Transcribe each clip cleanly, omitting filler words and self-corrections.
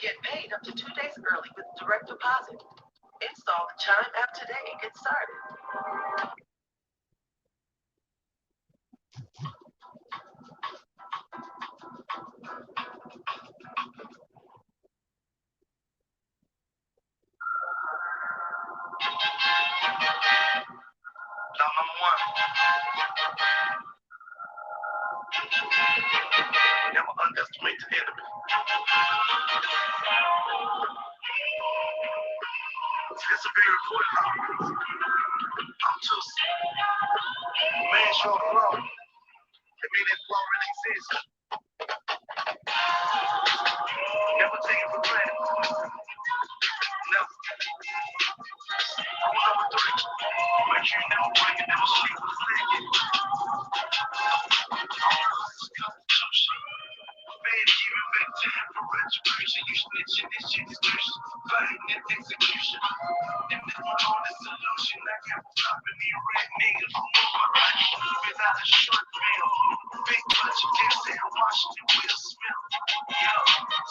Get paid up to 2 days early with direct deposit. Install the Chime app today and get started. Law number one. Never underestimate the enemy. It's a very important law. I'm just man short of law. It means that law really exists. Never take it for granted. Never. Rule number three. Make sure you never break it, never sleep with a second. Constitution. Man, keep it back time for retribution. You snitching, this shit is Christian. Fighting and execution. And this my only solution. I got stopping these red niggas from moving right. Without a short film. Big bunch of Denzel Washington, Will Smith. Yo,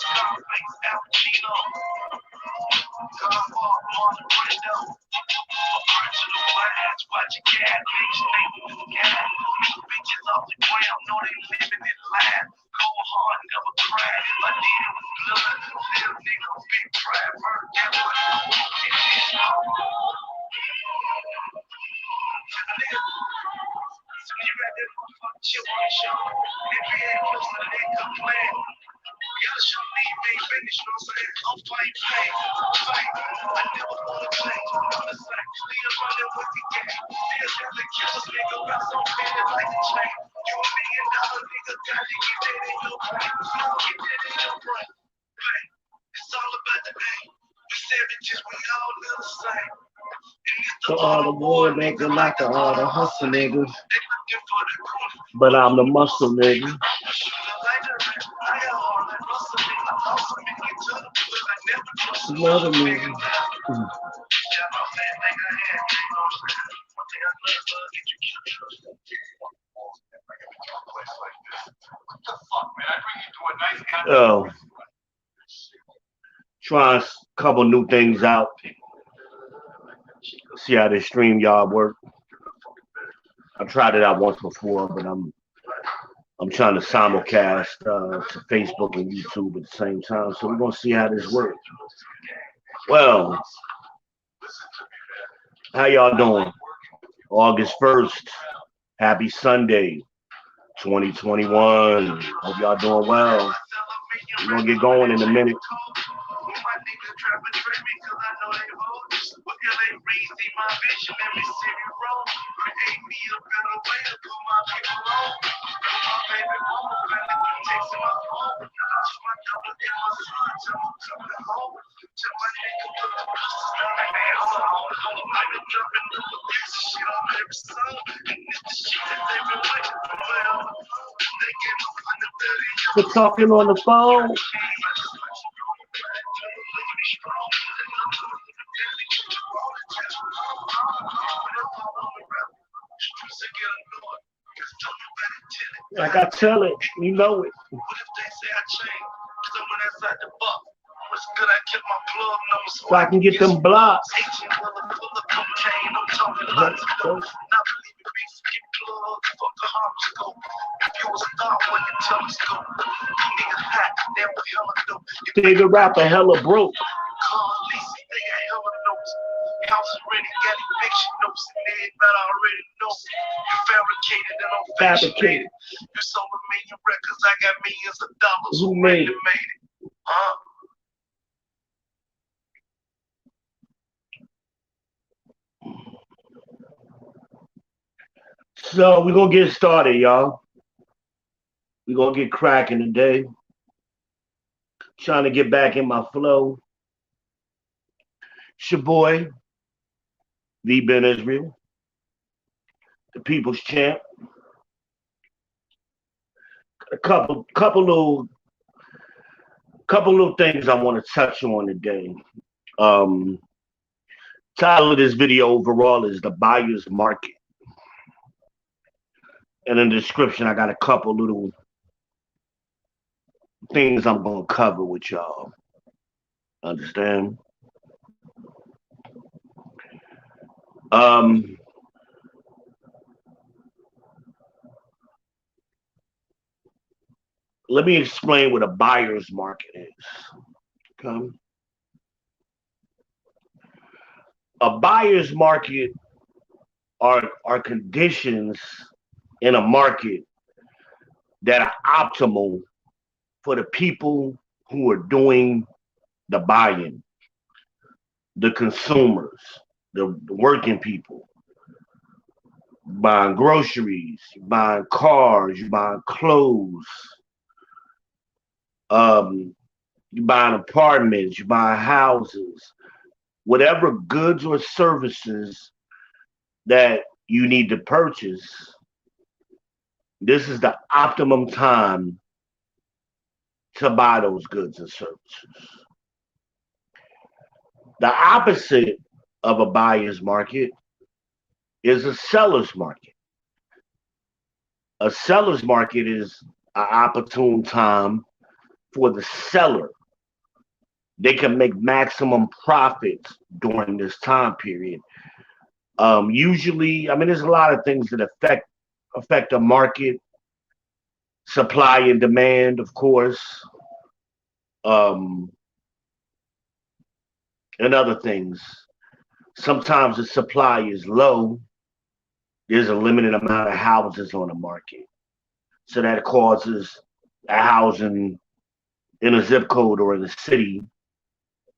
Scarface, Al Pacino. Godfall, Marlon Brando. Original vibes, watch your cat, bitch, name this guy. Bitches off the ground, know they living it live. Go hard, never cry. If I did it with blood, little nigga, big pride. Murder that one, get this out. So when you got that motherfucking chip on your shoulder, NBA close to the neck, come playing. Y'all show me ain't finished, you know what I'm saying? I'm fighting pain, fight. I never wanna change. I'm the same, still running with the game. Still selling killers, nigga, got so feeling like a chain. You $1 million nigga, got to get that in your brain. No, get that in your brain. Hey, it's all about the aim. We savages, we all live the same. So all the war nigga, like the all the hustle nigga. But I'm the muscle nigga. Another nigga. Oh, trying a couple new things out. See how this StreamYard work. I tried it out once before, but I'm trying to simulcast to Facebook and YouTube at the same time. So we're gonna see how this works. Well, how y'all doing? August 1st. Happy Sunday, 2021. Hope y'all doing well. We're gonna get going in a minute. We're talking on the phone. Like I tell it, you know it. What if they say I changed? Someone outside the box. What's good? I kept my plug number So I can get them blocks. Nigga rapper hella broke. House ready, got eviction notes, and everybody already knows. You fabricated and I'm Fabricated. You sold a million records, I got millions of dollars. Who made it? Huh? So we're gonna get started, y'all. We're gonna get cracking today. Trying to get back in my flow. It's your boy, the Ben Israel, the People's Champ. A couple little things I want to touch on today. Title of this video overall is The Buyer's Market. And in the description, I got a couple little things I'm gonna cover with y'all. Understand? Um, Let me explain what a buyer's market is. Okay? A buyer's market are conditions in a market that are optimal for the people who are doing the buying, the consumers, the working people, buying groceries, buying cars, you buying clothes, you buying apartments, you buying houses, whatever goods or services that you need to purchase. This is the optimum time to buy those goods and services. The opposite of a buyer's market is a seller's market. A seller's market is an opportune time for the seller. They can make maximum profits during this time period. Usually, I mean, there's a lot of things that affect a market, supply and demand, of course, um, and other things. Sometimes the supply is low. There's a limited amount of houses on the market, so that causes a housing in a zip code or in a city.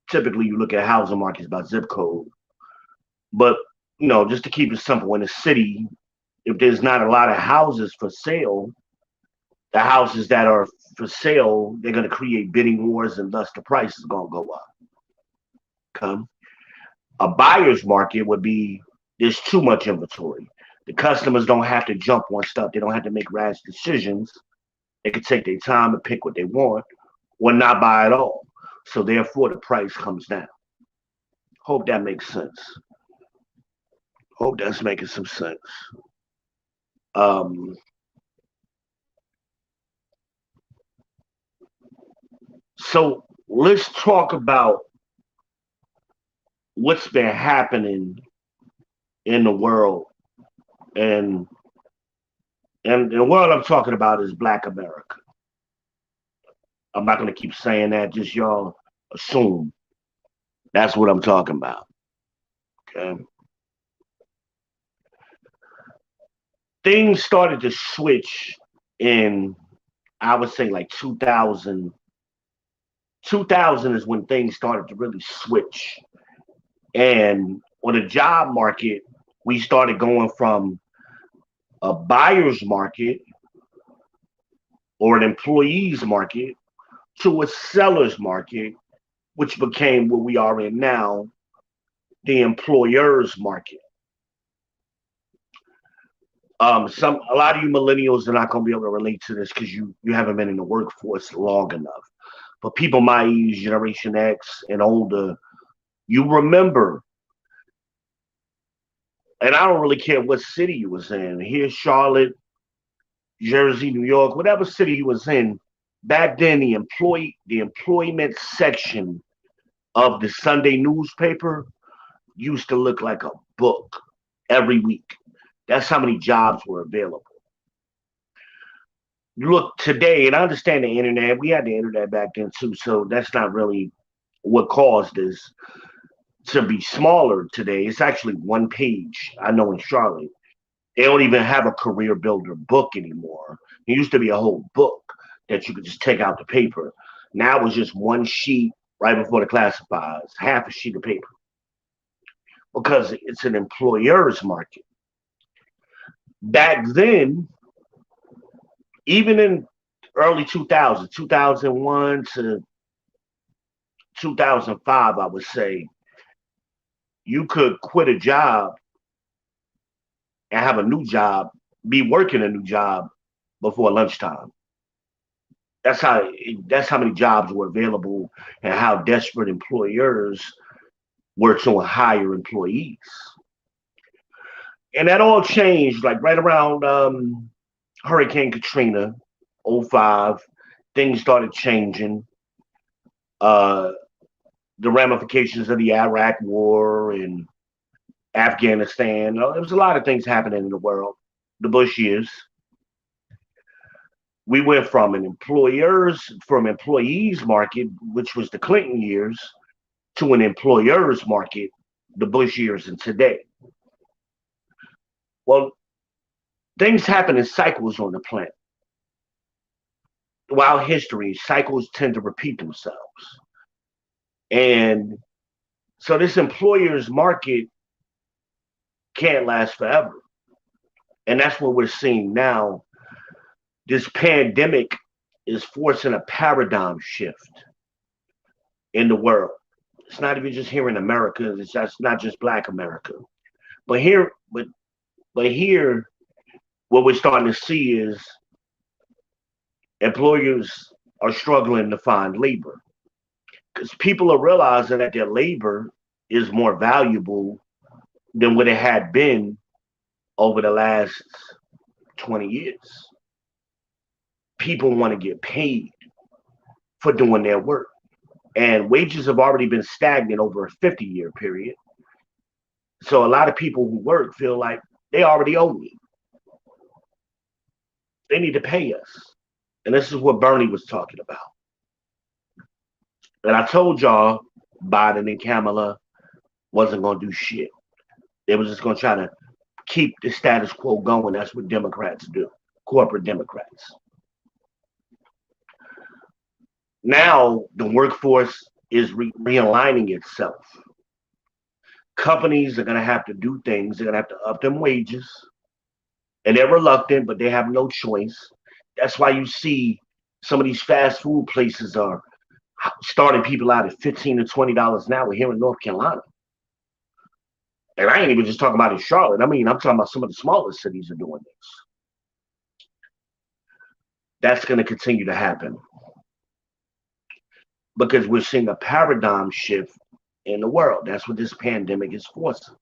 Typically, you look at housing markets by zip code, but just to keep it simple, in a city, if there's not a lot of houses for sale, the houses that are for sale, they're going to create bidding wars, and thus the price is going to go up. Okay? A buyer's market would be there's too much inventory. The customers don't have to jump on stuff. They don't have to make rash decisions. They can take their time and pick what they want or not buy at all. So therefore, the price comes down. Hope that makes sense. Hope that's making some sense. Um, so let's talk about what's been happening in the world, and the world I'm talking about is Black America. I'm not going to keep saying that. Just y'all assume that's what I'm talking about. Okay. Things started to switch in, I would say, like 2000. 2000 is when things started to really switch. And on the job market, we started going from a buyer's market or an employee's market to a seller's market, which became what we are in now, the employer's market. A lot of you millennials are not going to be able to relate to this because you haven't been in the workforce long enough. But people my age, Generation X and older, you remember, and I don't really care what city you was in. Here, Charlotte, Jersey, New York, whatever city you was in. Back then, the employment section of the Sunday newspaper used to look like a book every week. That's how many jobs were available. Look today, and I understand the internet. We had the internet back then too, so that's not really what caused this to be smaller today. It's actually one page. I know in Charlotte, they don't even have a career builder book anymore. It used to be a whole book that you could just take out the paper. Now it's just one sheet right before the classifieds, half a sheet of paper, because it's an employer's market. Back then, even in early 2000, 2001 to 2005, I would say, you could quit a job and have a new job, be working a new job before lunchtime. That's how that's how many jobs were available and how desperate employers were to hire employees. And that all changed like right around Hurricane Katrina, '05. things started changing. Uh, the ramifications of the Iraq War and Afghanistan. There was a lot of things happening in the world. The Bush years. We went from from employees market, which was the Clinton years, to an employers market, the Bush years and today. Well, things happen in cycles on the planet. Throughout history, cycles tend to repeat themselves. And so this employers market can't last forever. And that's what we're seeing now. This pandemic is forcing a paradigm shift in the world. It's not even just here in America. It's just not just Black America, but here, what we're starting to see is employers are struggling to find labor because people are realizing that their labor is more valuable than what it had been over the last 20 years. People want to get paid for doing their work. And wages have already been stagnant over a 50-year period. So a lot of people who work feel like they already owe me. They need to pay us. And this is what Bernie was talking about. And I told y'all Biden and Kamala wasn't going to do shit. They was just going to try to keep the status quo going. That's what Democrats do, corporate Democrats. Now the workforce is realigning itself. Companies are going to have to do things. They're going to have to up them wages. And they're reluctant, but they have no choice. That's why you see some of these fast food places are starting people out at $15 to $20 an hour here in North Carolina. And I ain't even just talking about in Charlotte. I mean, I'm talking about some of the smaller cities are doing this. That's going to continue to happen because we're seeing a paradigm shift in the world. That's what this pandemic is forcing.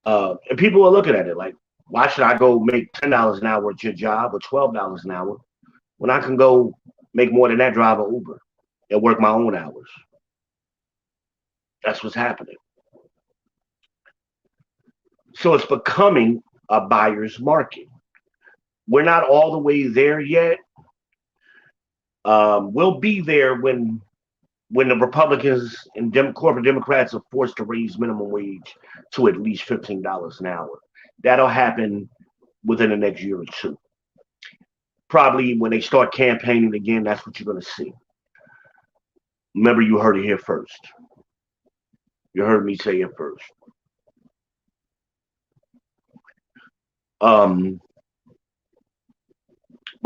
And people are looking at it like, why should I go make $10 an hour at your job or $12 an hour when I can go make more than that drive an Uber and work my own hours? That's what's happening. So it's becoming a buyer's market. We're not all the way there yet. We'll be there when the Republicans and corporate Democrats are forced to raise minimum wage to at least $15 an hour. That'll happen within the next year or two. Probably when they start campaigning again, that's what you're going to see. Remember, you heard it here first. You heard me say it first. But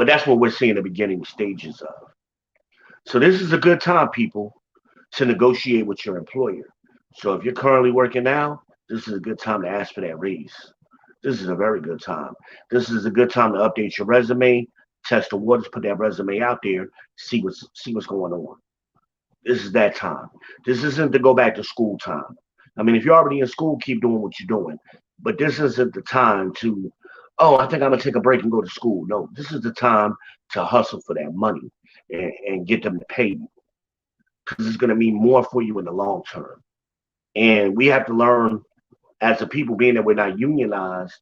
that's what we're seeing the beginning stages of. So this is a good time, people, to negotiate with your employer. So if you're currently working now, this is a good time to ask for that raise. This is a very good time. This is a good time to update your resume, test the waters, put that resume out there, see what's going on. This is that time. This isn't to go back to school time. I mean, if you're already in school, keep doing what you're doing. But this isn't the time to, oh, I think I'm going to take a break and go to school. No, this is the time to hustle for that money and get them to pay you. Because it's going to mean more for you in the long term. And we have to learn, as a people, being that we're not unionized,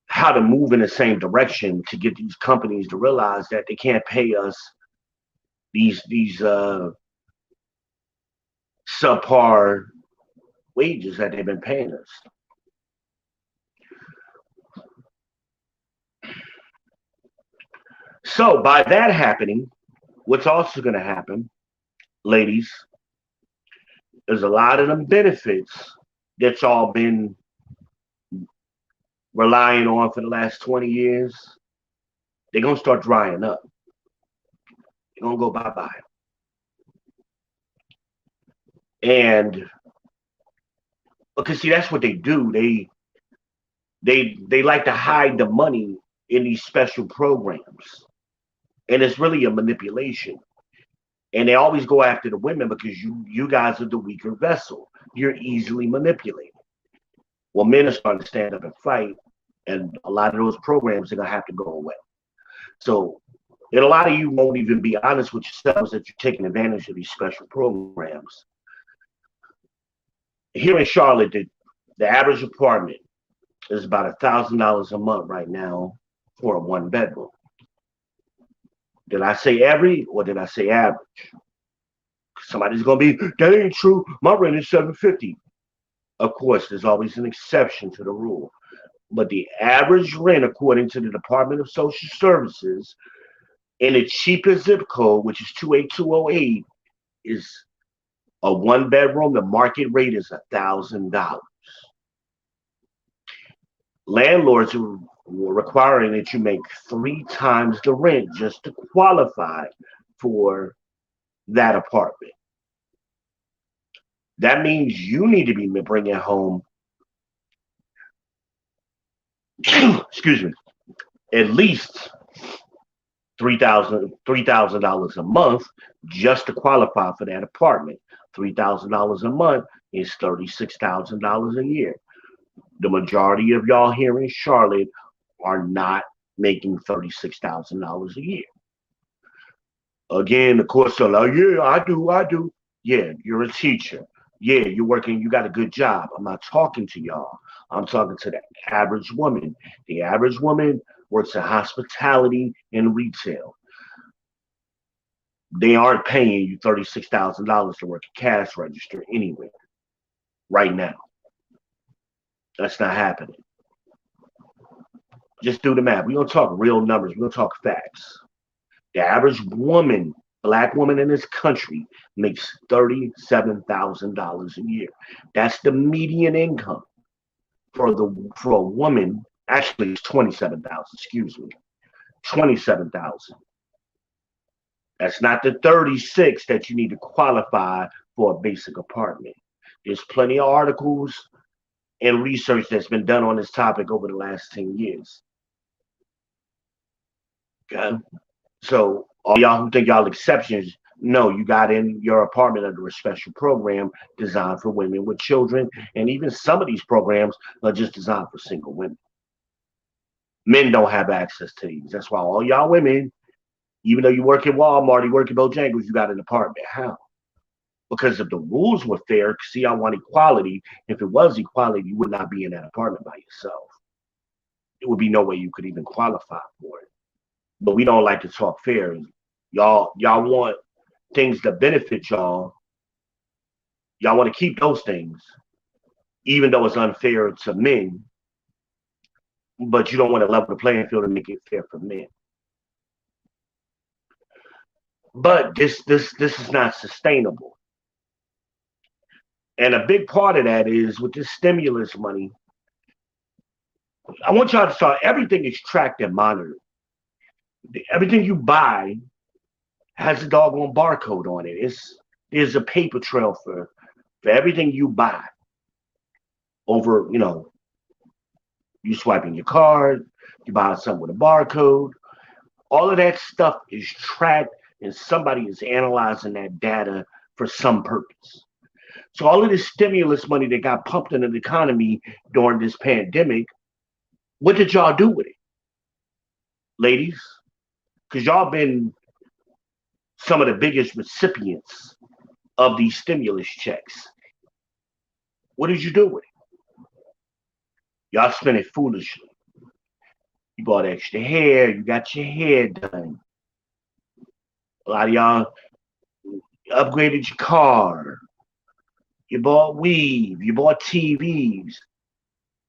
how to move in the same direction to get these companies to realize that they can't pay us these subpar wages that they've been paying us. So by that happening, what's also going to happen, ladies, there's a lot of them benefits that y'all been relying on for the last 20 years. They're going to start drying up. They're going to go bye-bye. And because see, that's what they do. They like to hide the money in these special programs. And it's really a manipulation. And they always go after the women because you guys are the weaker vessel. You're easily manipulated. Well, men are starting to stand up and fight, and a lot of those programs are going to have to go away. So And a lot of you won't even be honest with yourselves that you're taking advantage of these special programs. Here in Charlotte, the average apartment is about $1,000 a month right now for a one bedroom. Did I say every or did I say average? Somebody's gonna be that ain't true. My rent is $750. Of course, there's always an exception to the rule. But the average rent, according to the Department of Social Services, in the cheapest zip code, which is 28208, is a one bedroom. The market rate is $1,000. Landlords were requiring that you make three times the rent just to qualify for that apartment. That means you need to be bringing home, excuse me, at least $3,000 a month just to qualify for that apartment. $3,000 a month is $36,000 a year. The majority of y'all here in Charlotte are not making $36,000 a year. Again, of course, they're like, yeah, I do. Yeah, you're a teacher. Yeah, you're working, you got a good job. I'm not talking to y'all. I'm talking to the average woman. The average woman works in hospitality and retail. They aren't paying you $36,000 to work a cash register anyway, right now. That's not happening. Just do the math. We're going to talk real numbers. We're going to talk facts. The average woman, black woman in this country, makes $37,000 a year. That's the median income for a woman. Actually, it's 27,000. Excuse me, 27,000. That's not the 36 that you need to qualify for a basic apartment. There's plenty of articles and research that's been done on this topic over the last 10 years. Okay. So all y'all who think y'all exceptions, no, you got in your apartment under a special program designed for women with children, and even some of these programs are just designed for single women. Men don't have access to these. That's why all y'all women, even though you work at Walmart, you work at Bojangles, you got an apartment. How? Because if the rules were fair, see, I want equality. If it was equality, you would not be in that apartment by yourself. There would be no way you could even qualify for it. But we don't like to talk fair. Y'all want things that benefit y'all. Y'all want to keep those things, even though it's unfair to men. But you don't want to level the playing field and make it fair for men. But this is not sustainable. And a big part of that is with this stimulus money. I want y'all to start. Everything is tracked and monitored. Everything you buy has a doggone barcode on it. There's a paper trail for everything you buy. Over, you swiping your card, you buy something with a barcode. All of that stuff is tracked, and somebody is analyzing that data for some purpose. So all of this stimulus money that got pumped into the economy during this pandemic, what did y'all do with it, ladies? Because y'all been some of the biggest recipients of these stimulus checks. What did you do with it? Y'all spent it foolishly. You bought extra hair. You got your hair done. A lot of y'all upgraded your car. You bought weave. You bought TVs.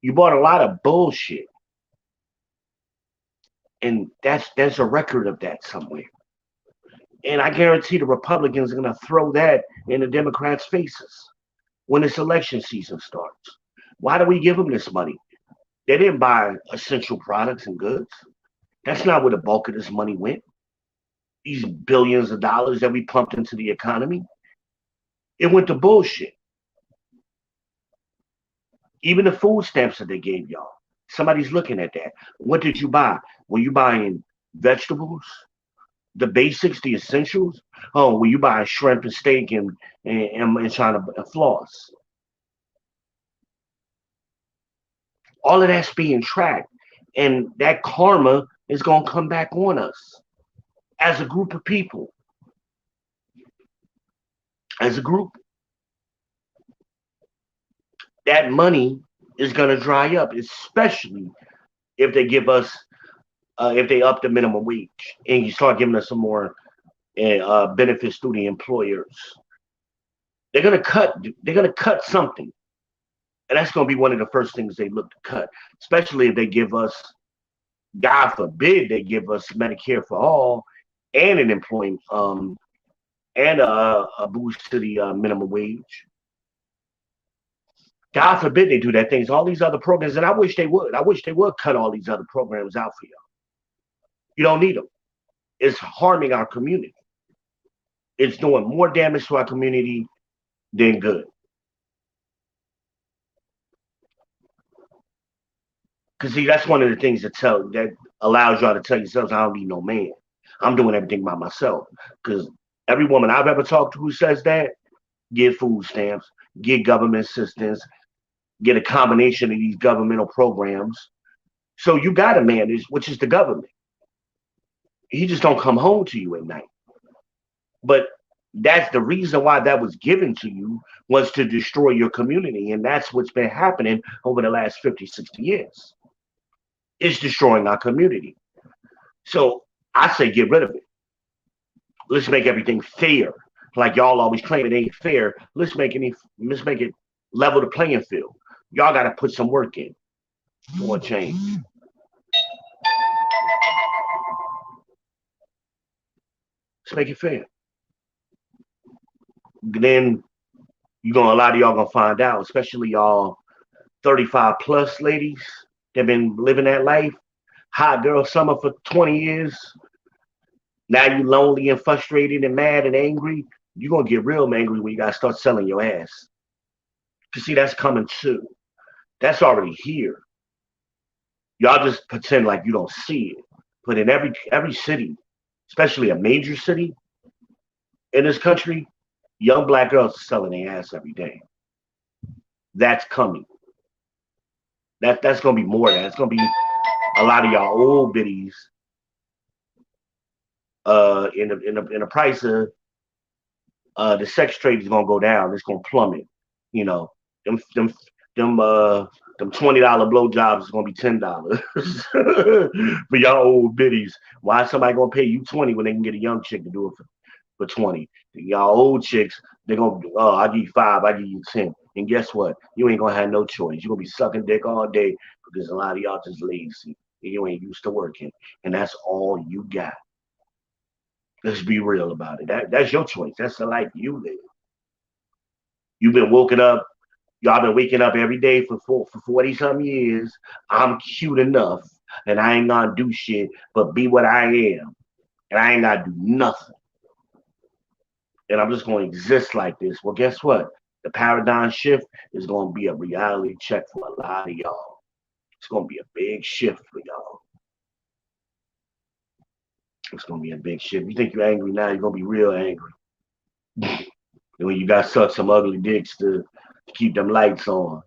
You bought a lot of bullshit. And there's a record of that somewhere. And I guarantee the Republicans are going to throw that in the Democrats' faces when this election season starts. Why do we give them this money? They didn't buy essential products and goods. That's not where the bulk of this money went. These billions of dollars that we pumped into the economy, it went to bullshit. Even the food stamps that they gave y'all, somebody's looking at that. What did you buy? Were you buying vegetables, the basics, the essentials? Oh, were you buying shrimp and steak and trying to floss? All of that's being tracked, and that karma is going to come back on us. as a group of people, as a group, that money is going to dry up, especially if they give us, if they up the minimum wage and you start giving us some more benefits through the employers. They're going to cut. They're going to cut something, and that's going to be one of the first things they look to cut, especially if they give us, God forbid, they give us Medicare for all and an employment and a boost to the minimum wage. God forbid they do that things, all these other programs, and I wish they would. I wish they would cut all these other programs out for you. You don't need them. It's harming our community. It's doing more damage to our community than good. Because see, that's one of the things that allows y'all to tell yourselves, I don't need no man. I'm doing everything by myself. Because every woman I've ever talked to who says that, get food stamps, get government assistance, get a combination of these governmental programs. So you got a man, which is the government. He just don't come home to you at night. But that's the reason why that was given to you, was to destroy your community. And that's what's been happening over the last 50, 60 years. It's destroying our community. So I say get rid of it. Let's make everything fair. Like y'all always claim it ain't fair. Let's make it level the playing field. Y'all gotta put some work in for a change. Let's make it fair. Then a lot of y'all gonna find out, especially y'all 35 plus ladies that been living that life. Hot girl summer for 20 years. Now you lonely and frustrated and mad and angry. You're gonna get real angry when you gotta start selling your ass. Cause see, that's coming too. That's already here. Y'all just pretend like you don't see it. But in every city, especially a major city in this country, young black girls are selling their ass every day. That's coming. That's gonna be more of that. It's gonna be a lot of y'all old biddies in the price of the sex trade is gonna go down. It's gonna plummet. You know, them them them $20 blowjobs is gonna be $10 for y'all old biddies. Why is somebody gonna pay you 20 when they can get a young chick to do it for 20? Y'all old chicks, they're gonna, oh, I give you 5, I give you 10. And guess what? You ain't gonna have no choice. You're gonna be sucking dick all day because a lot of y'all just lazy. You ain't used to working. And that's all you got. Let's be real about it. That's your choice. That's the life you live. You've been woken up. Y'all been waking up every day for 40 some years. I'm cute enough and I ain't gonna do shit but be what I am. And I ain't gotta do nothing. And I'm just gonna exist like this. Well, guess what? The paradigm shift is gonna be a reality check for a lot of y'all. It's gonna be a big shift for y'all. It's gonna be a big shift. You think you're angry now, you're gonna be real angry. When you got suck some ugly dicks to keep them lights on.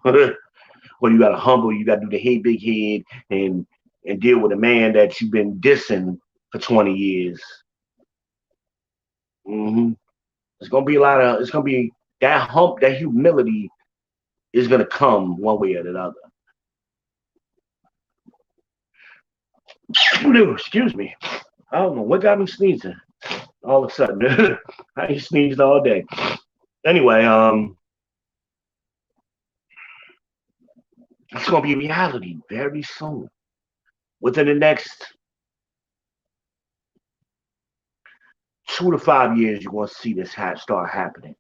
Or you gotta humble, you gotta do the hey big head and deal with a man that you've been dissing for 20 years. Hmm. It's gonna be a lot of, it's gonna be that hump, that humility is gonna come one way or the other. Excuse me. I don't know what got me sneezing all of a sudden. I ain't sneezed all day. Anyway, it's gonna be reality very soon. Within the next 2 to 5 years, you're gonna see this start happening.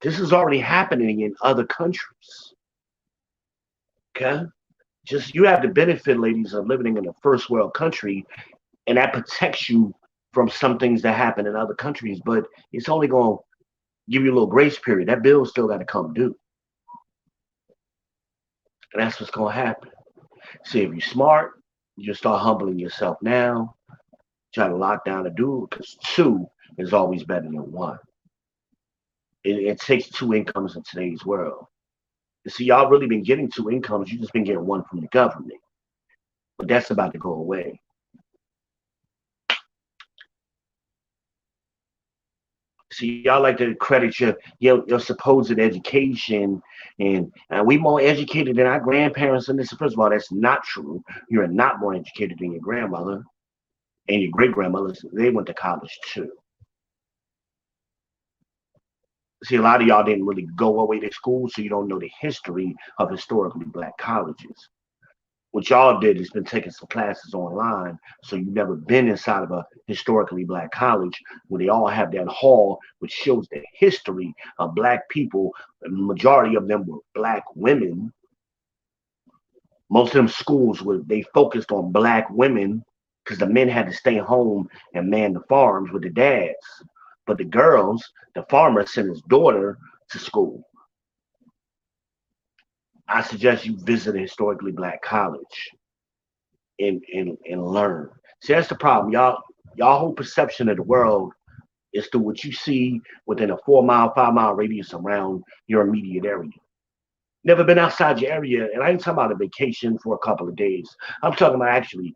This is already happening in other countries. Okay, just you have the benefit, ladies, of living in a first world country, and that protects you from some things that happen in other countries. But it's only gonna give you a little grace period. That bill still got to come due, and that's what's gonna happen. See, if you're smart, you just start humbling yourself now. Try to lock down a dude because two is always better than one. It takes two incomes in today's world. You see, y'all really been getting two incomes. You just been getting one from the government, but that's about to go away. See, y'all like to credit your supposed education, and we more educated than our grandparents. And this, first of all, that's not true. You're not more educated than your grandmother and your great grandmothers. They went to college too. See, a lot of y'all didn't really go away to school, so you don't know the history of historically black colleges. What y'all did is been taking some classes online, so you've never been inside of a historically black college where they all have that hall which shows the history of black people. The majority of them were black women. Most of them schools were they focused on black women because the men had to stay home and man the farms with the dads. But the girls, the farmer sent his daughter to school. I suggest you visit a historically black college and learn. See, that's the problem. Y'all whole perception of the world is through what you see within a 4 mile, 5 mile radius around your immediate area. Never been outside your area, and I ain't talking about a vacation for a couple of days. I'm talking about actually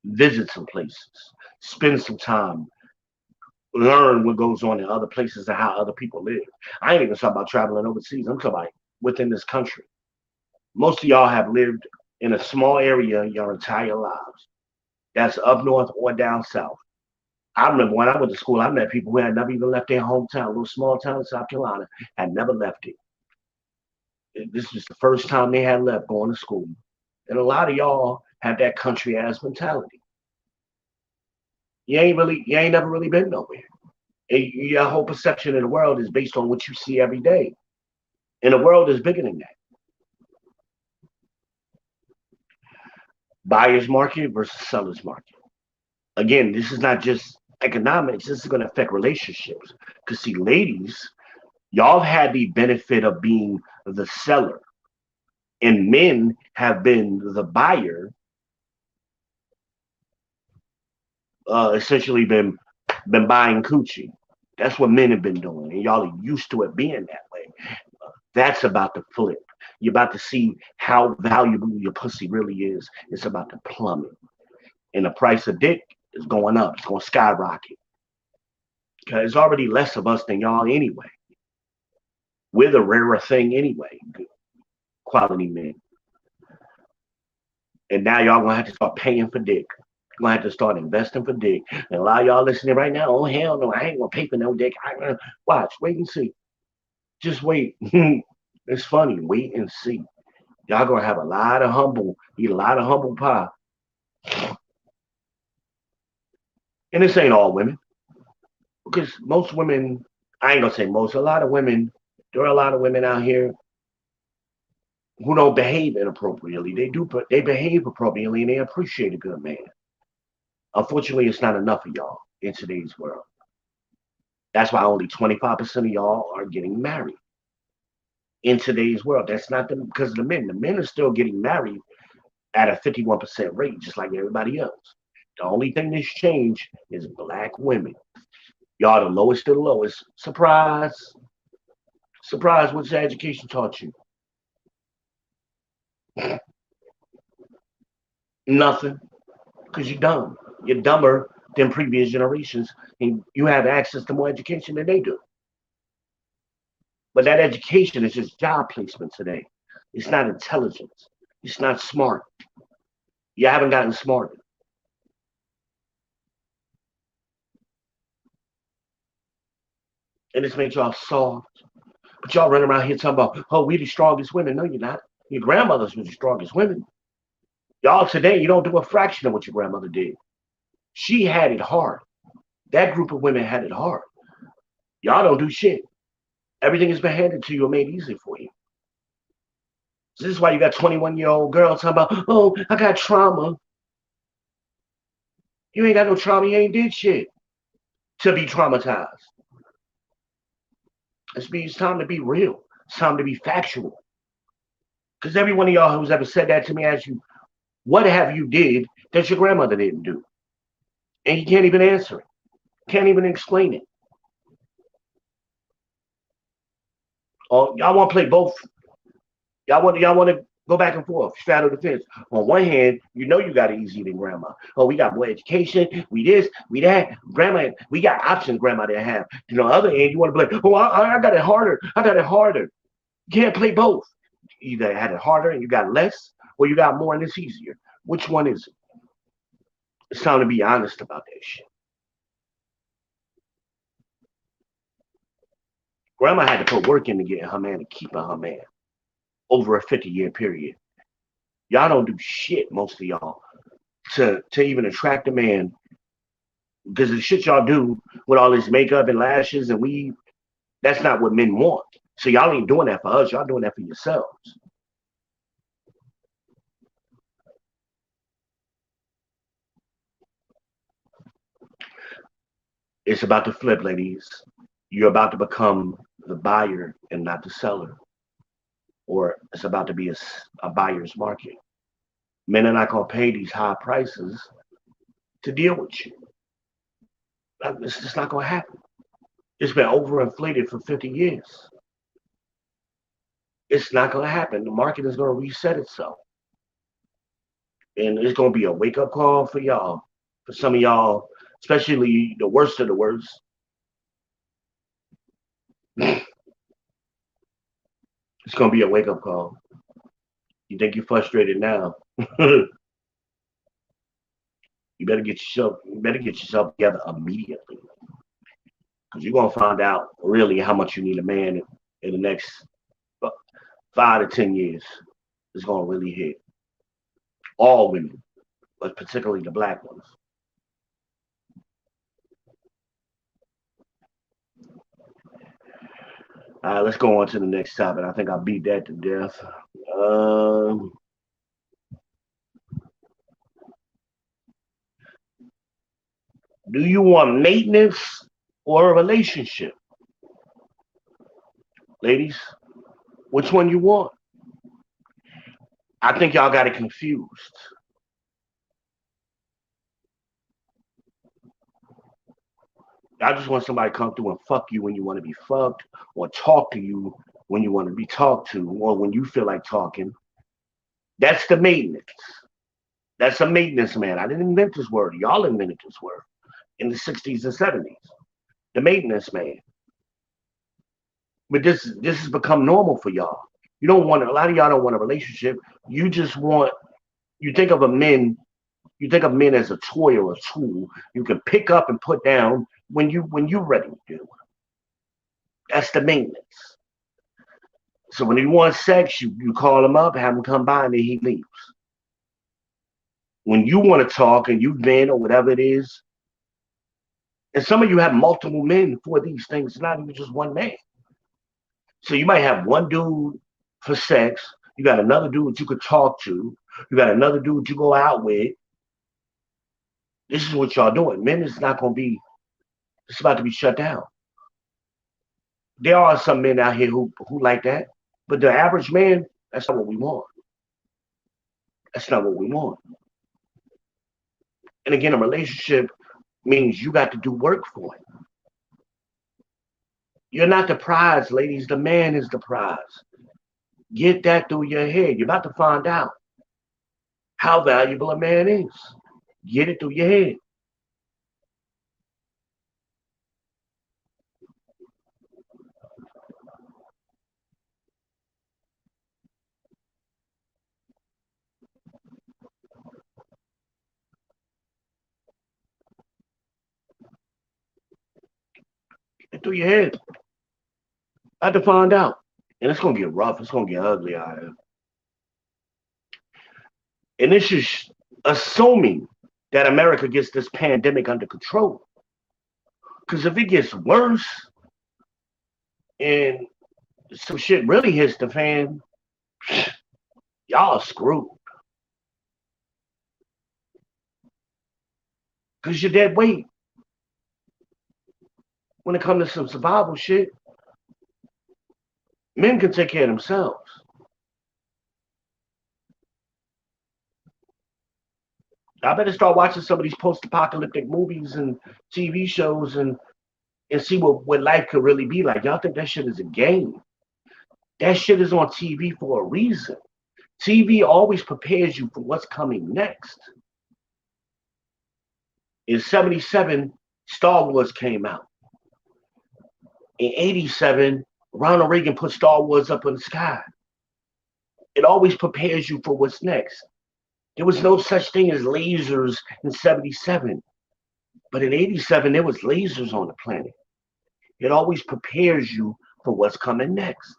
visit some places, spend some time, learn what goes on in other places and how other people live. I ain't even talking about traveling overseas. I'm talking about within this country. Most of y'all have lived in a small area your entire lives. That's up north or down south. I remember when I went to school, I met people who had never even left their hometown, a little small town in South Carolina, had never left it. This was the first time they had left going to school. And a lot of y'all have that country ass mentality. You ain't never really been nowhere. And your whole perception of the world is based on what you see every day. And the world is bigger than that. Buyer's market versus seller's market. Again, this is not just economics, this is going to affect relationships. Because, see, ladies, y'all have had the benefit of being the seller, and men have been the buyer, essentially been buying coochie. That's what men have been doing, and y'all are used to it being that way. That's about to flip. You're about to see how valuable your pussy really is. It's about to plummet, and the price of dick is going up. It's going to skyrocket because there's already less of us than y'all anyway. We're the rarer thing anyway, quality men. And now y'all gonna have to start paying for dick. You're gonna have to start investing for dick. And a lot of y'all listening right now, oh hell no, I ain't gonna pay for no dick. Watch, wait and see. Just wait. It's funny. Wait and see. Y'all gonna have eat a lot of humble pie. And this ain't all women. Because most women, I ain't gonna say most, a lot of women, there are a lot of women out here who don't behave inappropriately. They behave appropriately and they appreciate a good man. Unfortunately, it's not enough of y'all in today's world. That's why only 25% of y'all are getting married in today's world. That's not because of the men. The men are still getting married at a 51% rate, just like everybody else. The only thing that's changed is black women. Y'all the lowest of the lowest. Surprise. Surprise, what's your education taught you? Nothing. Because you're dumb. You're dumber than previous generations, and you have access to more education than they do. But that education is just job placement today. It's not intelligence. It's not smart. You haven't gotten smarter. And this makes y'all soft. But y'all running around here talking about, oh, we the strongest women. No, you're not. Your grandmothers were the strongest women. Y'all today, you don't do a fraction of what your grandmother did. She had it hard. That group of women had it hard. Y'all don't do shit. Everything has been handed to you and made easy for you. So this is why you got 21-year-old girls talking about, oh, I got trauma. You ain't got no trauma. You ain't did shit to be traumatized. It's time to be real. It's time to be factual. Because every one of y'all who's ever said that to me asks you, what have you did that your grandmother didn't do? And you can't even answer it. Can't even explain it. Oh, y'all want to play both? Y'all want to Go back and forth, straddle the fence. On one hand, you know you got it easier than grandma. Oh, we got more education, we this, we that. Grandma, we got options grandma didn't have. You know, on the other hand, you want to be like, oh, I got it harder. I got it harder. You can't play both. You either had it harder and you got less, or you got more and it's easier. Which one is it? It's time to be honest about that shit. Grandma had to put work in to get her man to keep her man over a 50-year period. Y'all don't do shit, most of y'all, to even attract a man because the shit y'all do with all this makeup and lashes and weave, that's not what men want. So y'all ain't doing that for us. Y'all doing that for yourselves. It's about to flip, ladies. You're about to become the buyer and not the seller, or it's about to be a buyer's market. Men are not gonna pay these high prices to deal with you. It's just not gonna happen. It's been overinflated for 50 years. It's not gonna happen. The market is gonna reset itself. And it's gonna be a wake up call for y'all. For some of y'all, especially the worst of the worst. It's gonna be a wake up call. You think you're frustrated now? You better get yourself together immediately. Because you're gonna find out really how much you need a man in the next 5 to 10 years. It's gonna really hit all women, but particularly the black ones. All right, let's go on to the next topic. I think I beat that to death. Um, do you want maintenance or a relationship, ladies? Which one you want? I think y'all got it confused. I just want somebody to come through and fuck you when you want to be fucked, or talk to you when you want to be talked to, or when you feel like talking. That's the maintenance. That's a maintenance man. I didn't invent this word. Y'all invented this word in the 60s and 70s. The maintenance man. But this has become normal for y'all. You don't want a lot of y'all don't want a relationship. You just want you think of a men you think of men as a toy or a tool you can pick up and put down when you ready to do. That's the maintenance. So when you want sex, you call him up, have him come by, and then he leaves. When you want to talk and you've been or whatever it is, and some of you have multiple men for these things, not even just one man. So you might have one dude for sex, you got another dude you could talk to, you got another dude you go out with. This is what y'all doing. Men is not gonna be it's about to be shut down. There are some men out here who like that, but the average man, that's not what we want. That's not what we want. And again, a relationship means you got to do work for it. You're not the prize, ladies. The man is the prize. Get that through your head. You're about to find out how valuable a man is. Get it through your head. Get it through your head. I have to find out. And it's gonna get rough. It's gonna get ugly out here. And this is assuming that America gets this pandemic under control. Because if it gets worse and some shit really hits the fan, y'all are screwed. Because you're dead weight. When it comes to some survival shit, men can take care of themselves. I better start watching some of these post-apocalyptic movies and TV shows and see what life could really be like. Y'all think that shit is a game? That shit is on TV for a reason. TV always prepares you for what's coming next. In 77, Star Wars came out. In 87, Ronald Reagan put Star Wars up in the sky. It always prepares you for what's next. There was no such thing as lasers in 77, but in 87, there was lasers on the planet. It always prepares you for what's coming next.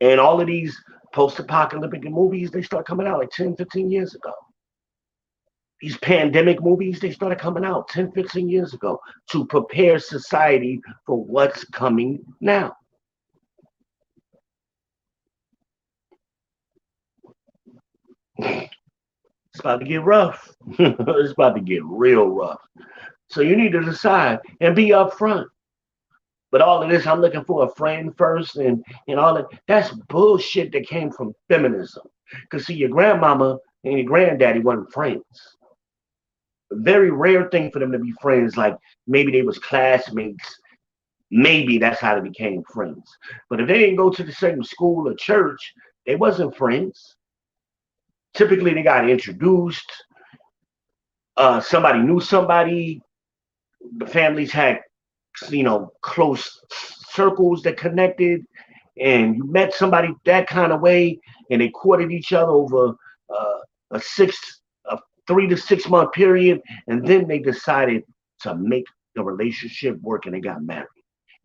And all of these post-apocalyptic movies, they start coming out like 10, 15 years ago. These pandemic movies, they started coming out 10, 15 years ago to prepare society for what's coming now. It's about to get rough. It's about to get real rough. So you need to decide and be upfront. But all of this, I'm looking for a friend first and all that, that's bullshit that came from feminism. Because see, your grandmama and your granddaddy weren't friends. A very rare thing for them to be friends, like maybe they was classmates. Maybe that's how they became friends. But if they didn't go to the same school or church, they wasn't friends. Typically, they got introduced. Somebody knew somebody. The families had, close circles that connected, and you met somebody that kind of way, and they courted each other over a 3 to 6 month period, and then they decided to make the relationship work, and they got married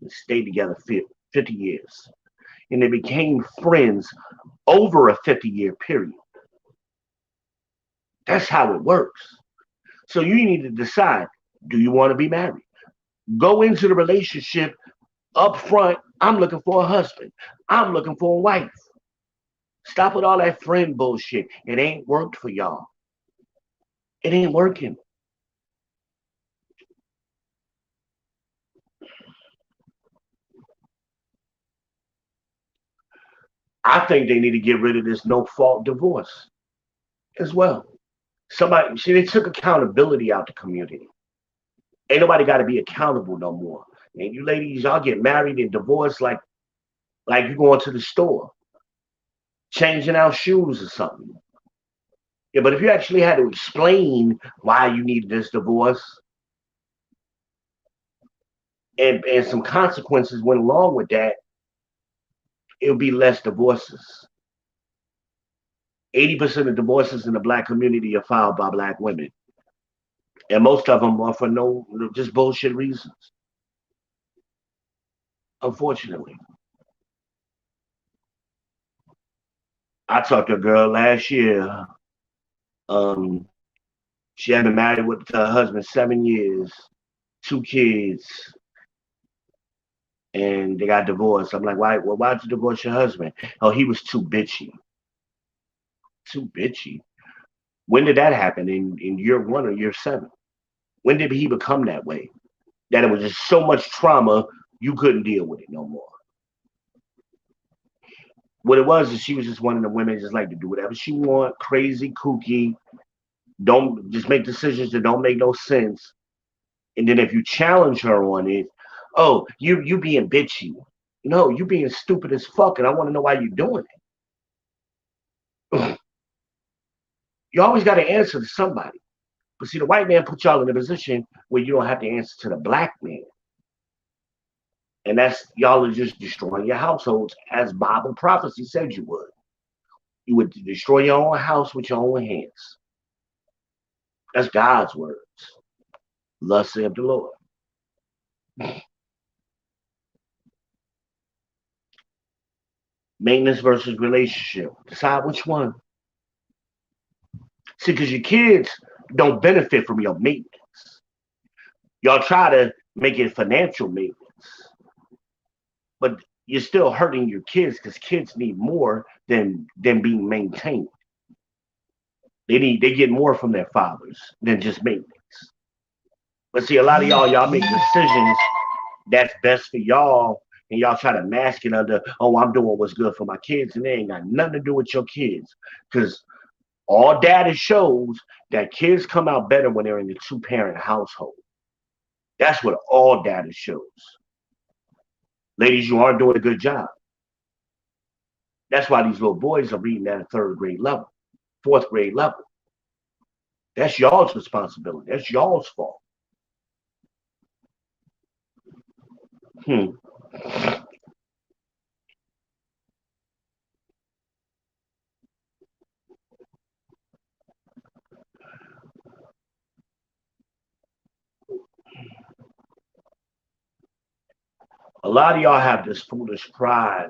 and stayed together 50 years, and they became friends over a 50-year period. That's how it works. So you need to decide, do you want to be married? Go into the relationship up front. I'm looking for a husband. I'm looking for a wife. Stop with all that friend bullshit. It ain't worked for y'all. It ain't working. I think they need to get rid of this no fault divorce as well. Somebody, see, they took accountability out the community. Ain't nobody got to be accountable no more. And you ladies, y'all get married and divorced like you going to the store, changing out shoes or something. Yeah, but if you actually had to explain why you needed this divorce and some consequences went along with that, it would be less divorces. 80% of divorces in the black community are filed by black women. And most of them are for no, just bullshit reasons. Unfortunately. I talked to a girl last year. Um, she had been married with her husband 7 years, 2 kids, and they got divorced. I'm like, why? Well, why'd you divorce your husband? Oh, he was too bitchy. Too bitchy. When did that happen? In year 1 or year 7? When did he become that way? That it was just so much trauma you couldn't deal with it no more. What it was is she was just one of the women just like to do whatever she want, crazy, kooky, don't just make decisions that don't make no sense. And then if you challenge her on it, oh, you being bitchy. No, you being stupid as fuck, and I want to know why you're doing it. You always got to answer to somebody. But see, the white man put y'all in a position where you don't have to answer to the black man. And that's y'all are just destroying your households as Bible prophecy said you would. You would destroy your own house with your own hands. That's God's words. Thus saith the Lord. Maintenance versus relationship. Decide which one. See, because your kids don't benefit from your maintenance. Y'all try to make it financial maintenance, but you're still hurting your kids because kids need more than being maintained. They get more from their fathers than just maintenance. But see, a lot of y'all make decisions that's best for y'all, and y'all try to mask it under, oh, I'm doing what's good for my kids, and they ain't got nothing to do with your kids. Because all data shows that kids come out better when they're in the two-parent household. That's what all data shows. Ladies, you aren't doing a good job. That's why these little boys are reading at a third grade level, fourth grade level. That's y'all's responsibility. That's y'all's fault. Hmm. A lot of y'all have this foolish pride,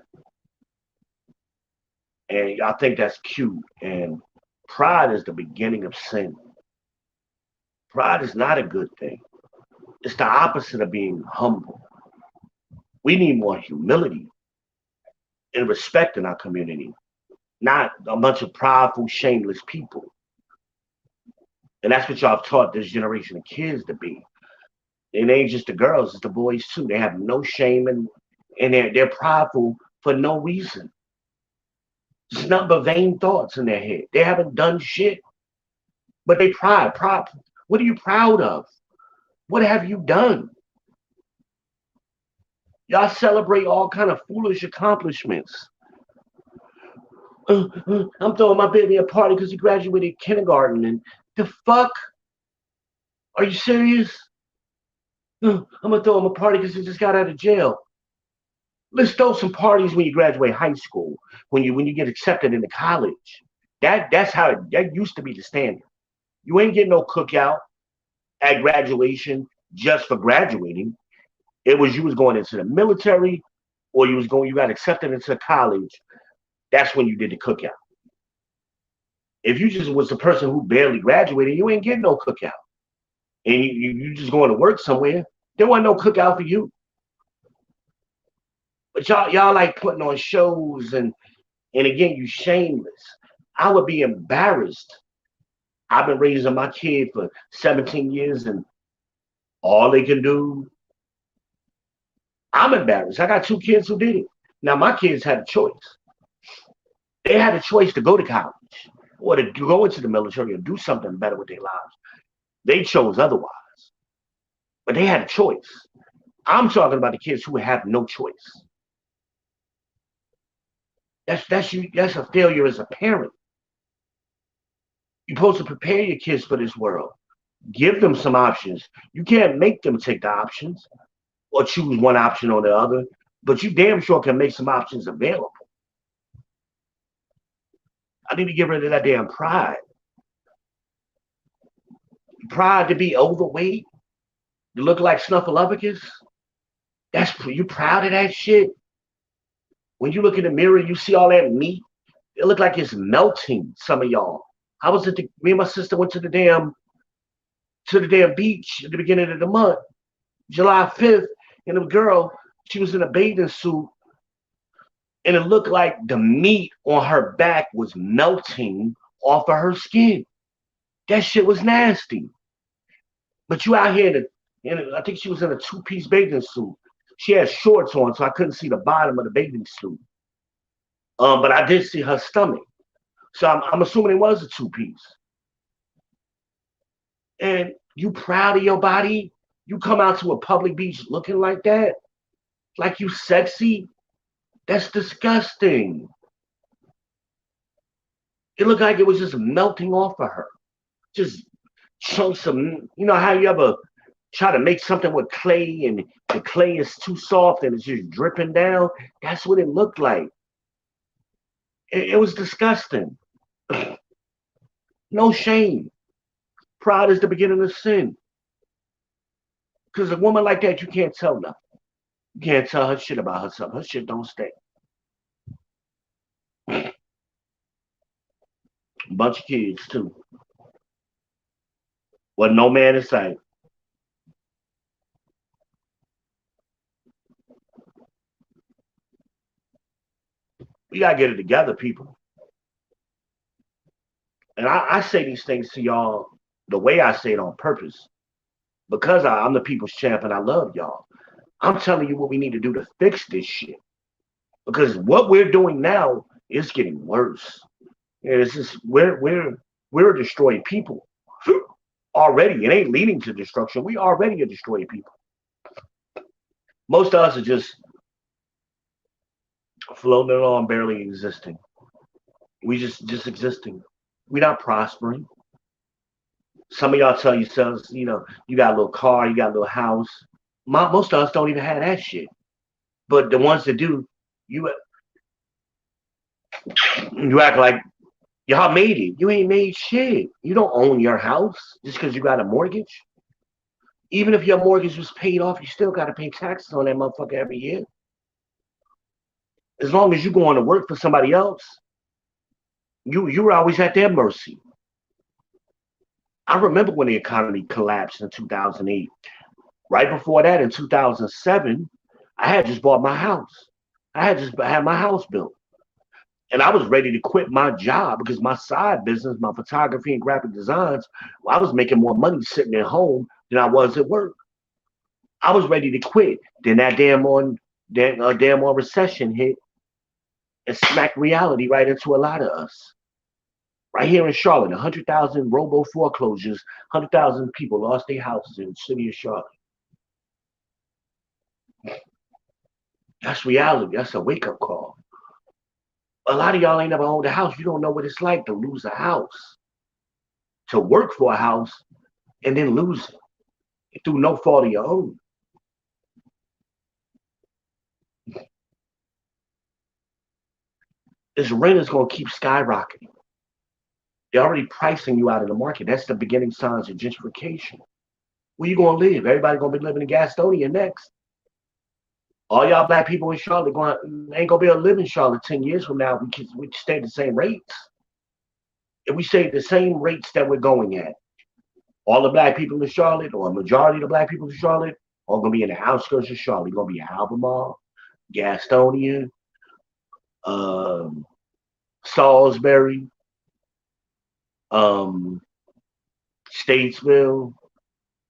and y'all think that's cute. And pride is the beginning of sin. Pride is not a good thing. It's the opposite of being humble. We need more humility and respect in our community, not a bunch of prideful, shameless people. And that's what y'all have taught this generation of kids to be. And it ain't just the girls, it's the boys too. They have no shame and they're prideful for no reason. It's nothing but vain thoughts in their head. They haven't done shit, but they pride. Pride. What are you proud of? What have you done? Y'all celebrate all kind of foolish accomplishments. I'm throwing my baby a party because he graduated kindergarten. And the fuck? Are you serious? I'm gonna throw him a party because he just got out of jail. Let's throw some parties when you graduate high school, when you get accepted into college. That used to be the standard. You ain't getting no cookout at graduation just for graduating. It was you was going into the military or you got accepted into college. That's when you did the cookout. If you just was the person who barely graduated, you ain't getting no cookout. And you just going to work somewhere, there wasn't no cookout for you. But y'all like putting on shows and again you shameless. I would be embarrassed. I've been raising my kid for 17 years and all they can do. I'm embarrassed. I got two kids who did it. Now my kids had a choice. They had a choice to go to college or to go into the military or do something better with their lives. They chose otherwise. But they had a choice. I'm talking about the kids who have no choice. That's a failure as a parent. You're supposed to prepare your kids for this world. Give them some options. You can't make them take the options or choose one option or the other, but you damn sure can make some options available. I need to get rid of that damn pride. Pride to be overweight, to look like Snuffleupagus. That's you proud of that shit. When you look in the mirror, you see all that meat. It look like it's melting. Some of y'all. I was at me and my sister went to the damn beach at the beginning of the month, July 5th, and the girl, she was in a bathing suit, and it looked like the meat on her back was melting off of her skin. That shit was nasty. But you out here I think she was in a two-piece bathing suit. She had shorts on, so I couldn't see the bottom of the bathing suit. But I did see her stomach. So I'm assuming it was a two-piece. And you proud of your body? You come out to a public beach looking like that? Like you sexy? That's disgusting. It looked like it was just melting off of her. Just chunks of, you know how you ever try to make something with clay and the clay is too soft and it's just dripping down? That's what it looked like. It was disgusting. No shame. Pride is the beginning of sin. Because a woman like that, you can't tell nothing. You can't tell her shit about herself. Her shit don't stay. A bunch of kids, too. With no man in sight. We got to get it together, people. And I say these things to y'all the way I say it on purpose. Because I'm the people's champ and I love y'all. I'm telling you what we need to do to fix this shit. Because what we're doing now is getting worse. And it's just we're a destroyed people already. It ain't leading to destruction. We already a destroyed people. Most of us are just floating along, barely existing. We just existing. We're not prospering. Some of y'all tell yourselves, you got a little car, you got a little house. Most of us don't even have that shit. But the ones that do, you you act like y'all made it. You ain't made shit. You don't own your house just because you got a mortgage. Even if your mortgage was paid off, you still got to pay taxes on that motherfucker every year. As long as you going to work for somebody else, you're always at their mercy. I remember when the economy collapsed in 2008. Right before that, in 2007, I had just bought my house. I had just had my house built. And I was ready to quit my job because my side business, my photography and graphic designs, I was making more money sitting at home than I was at work. I was ready to quit. Then that damn on recession hit and smacked reality right into a lot of us. Right here in Charlotte, 100,000 robo foreclosures, 100,000 people lost their houses in the city of Charlotte. That's reality. That's a wake up call. A lot of y'all ain't never owned a house. You don't know what it's like to lose a house, to work for a house and then lose it through no fault of your own. This rent is going to keep skyrocketing. They're already pricing you out of the market. That's the beginning signs of gentrification. Where you going to live? Everybody going to be living in Gastonia next. All y'all black people in Charlotte ain't going to be able to live in Charlotte 10 years from now if we stay at the same rates. If we stay at the same rates that we're going at, all the black people in Charlotte, or a majority of the black people in Charlotte, are going to be in the outskirts of Charlotte. You're going to be in Albemarle, Gastonia, um, Salisbury, um, Statesville,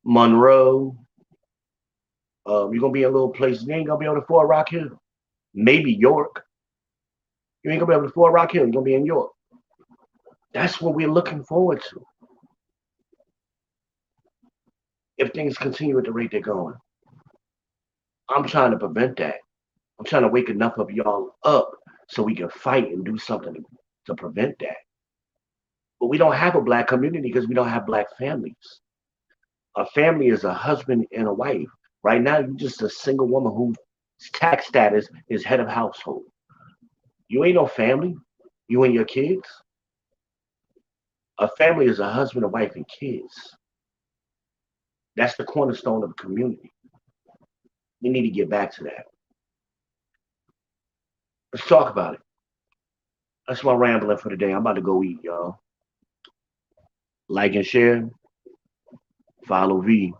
Monroe. You're going to be in little places. You ain't going to be able to afford Rock Hill. Maybe York. You ain't going to be able to afford Rock Hill. You're going to be in York. That's what we're looking forward to if things continue at the rate they're going. I'm trying to prevent that. I'm trying to wake enough of y'all up so we can fight and do something to prevent that. But we don't have a black community because we don't have black families. A family is a husband and a wife. Right now, you're just a single woman whose tax status is head of household. You ain't no family. You and your kids. A family is a husband, a wife, and kids. That's the cornerstone of a community. We need to get back to that. Let's talk about it. That's my rambling for today. I'm about to go eat, y'all. Like and share. Follow V.